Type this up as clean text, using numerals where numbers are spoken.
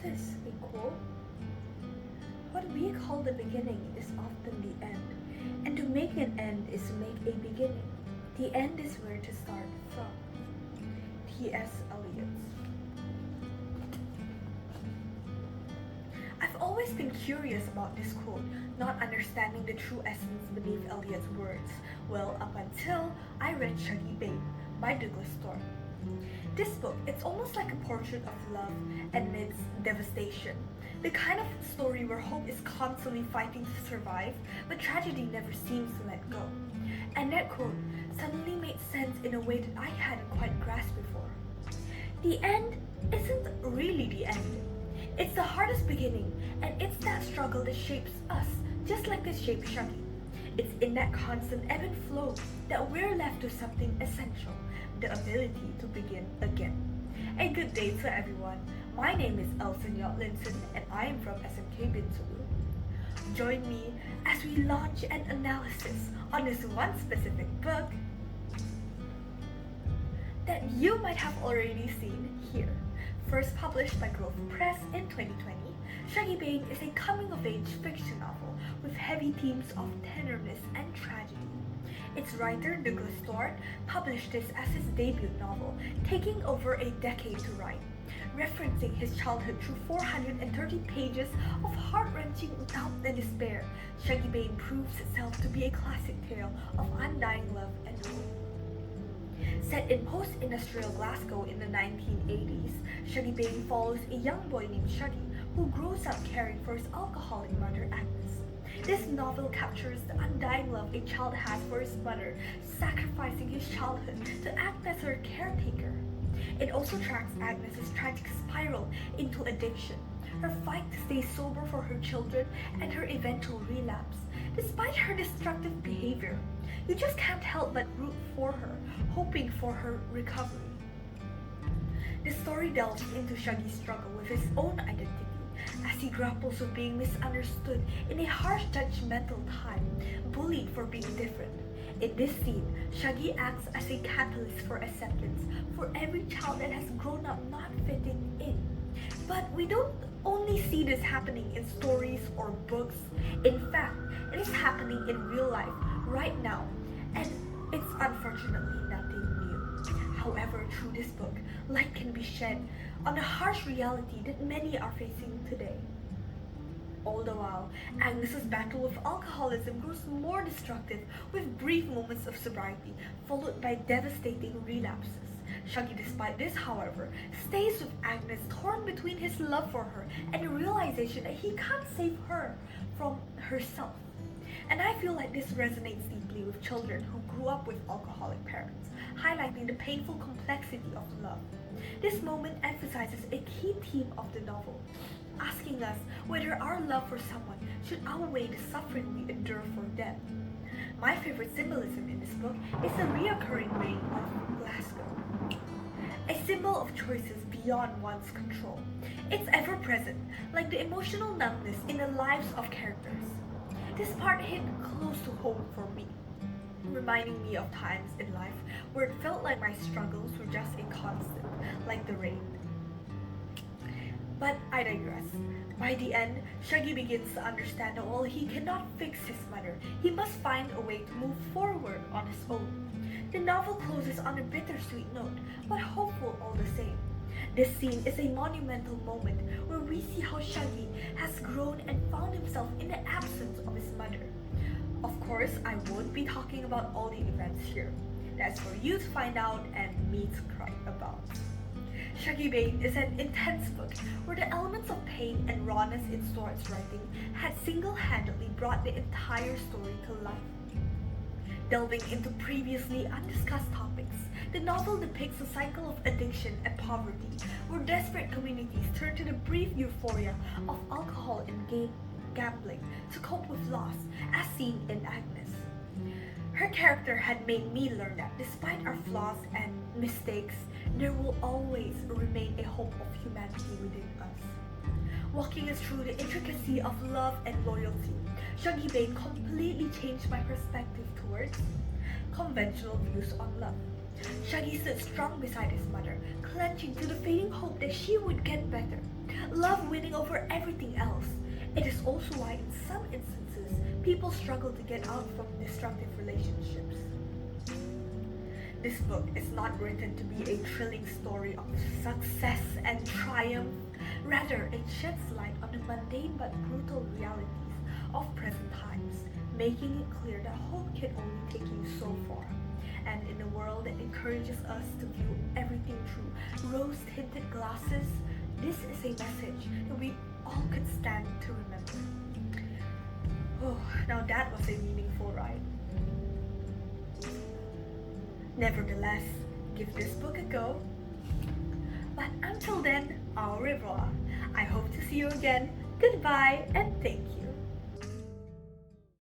this a quote? What we call the beginning is often the end, and to make an end is to make a beginning. The end is where to start from. T.S. Eliot. I've always been curious about this quote, not understanding the true essence beneath Eliot's words, well, up until I read Shuggie Bain by Douglas Thorpe. This book, it's almost like a portrait of love amidst devastation. The kind of story where hope is constantly fighting to survive, but tragedy never seems to let go. And that quote suddenly made sense in a way that I hadn't quite grasped before. The end isn't really the end. It's the hardest beginning, and it's that struggle that shapes us, just like it shaped Shuggie. It's in that constant ebb and flow that we're left to something essential, the ability to begin again. A good day to everyone. My name is Allyson Linton, and I am from SMK Bintulu. Join me as we launch an analysis on this one specific book that you might have already seen here. First published by Grove Press in 2020, Shuggie Bain is a coming-of-age fiction novel with heavy themes of tenderness and tragedy. Its writer, Douglas Thorpe, published this as his debut novel, taking over a decade to write. Referencing his childhood through 430 pages of heart-wrenching doubt and despair, Shuggie Bain proves itself to be a classic tale of undying love and hope. Set in post-industrial Glasgow in the 1980s, Shuggie Bain follows a young boy named Shuggie who grows up caring for his alcoholic mother Agnes. This novel captures the undying love a child has for his mother, sacrificing his childhood to act as her caretaker. It also tracks Agnes's tragic spiral into addiction, her fight to stay sober for her children, and her eventual relapse. Despite her destructive behavior, you just can't help but root for her, hoping for her recovery. The story delves into Shuggie's struggle with his own identity as he grapples with being misunderstood in a harsh judgmental time, bullied for being different. In this scene, Shuggie acts as a catalyst for acceptance for every child that has grown up not fitting in. But we don't only see this happening in stories or books. In fact, it is happening in real life right now, and it's unfortunately nothing new. However, through this book, light can be shed on the harsh reality that many are facing today. All the while, Agnes's battle with alcoholism grows more destructive with brief moments of sobriety, followed by devastating relapses. Shuggie, despite this, however, stays with Agnes, torn between his love for her and the realization that he can't save her from herself. And I feel like this resonates deeply with children who grew up with alcoholic parents, highlighting the painful complexity of love. This moment emphasizes a key theme of the novel, asking us whether our love for someone should outweigh the suffering we endure for them. My favorite symbolism in this book is the reoccurring rain of Glasgow, a symbol of choices beyond one's control. It's ever present, like the emotional numbness in the lives of characters. This part hit close to home for me, reminding me of times in life where it felt like my struggles were just a constant, like the rain. But I digress. By the end, Shuggie begins to understand that while he cannot fix his mother, he must find a way to move forward on his own. The novel closes on a bittersweet note, but hopeful all the same. This scene is a monumental moment where we see how Shuggie has grown and found himself in the absence of his mother. Of course, I won't be talking about all the events here. That's for you to find out and me to cry about. Shuggie Bain is an intense book where the elements of pain and rawness in Thorpe's writing had single-handedly brought the entire story to life. Delving into previously undiscussed topics, the novel depicts a cycle of addiction and poverty where desperate communities turn to the brief euphoria of alcohol and gambling to cope with loss, as seen in Agnes. Her character had made me learn that despite our flaws and mistakes, there will always remain a hope of humanity within us. Walking us through the intricacy of love and loyalty, Shuggie Bain completely changed my perspective towards conventional views on love. Shuggie stood strong beside his mother, clenching to the fading hope that she would get better. Love winning over everything else. It is also why in some instances, people struggle to get out from destructive relationships. This book is not written to be a thrilling story of success and triumph. Rather, it sheds light on the mundane but brutal realities of present times, making it clear that hope can only take you so far. And in a world that encourages us to view everything through rose-tinted glasses, this is a message that we all could stand to remember. Oh, now that was a meaningful ride. Nevertheless, give this book a go. But until then, au revoir. I hope to see you again. Goodbye and thank you.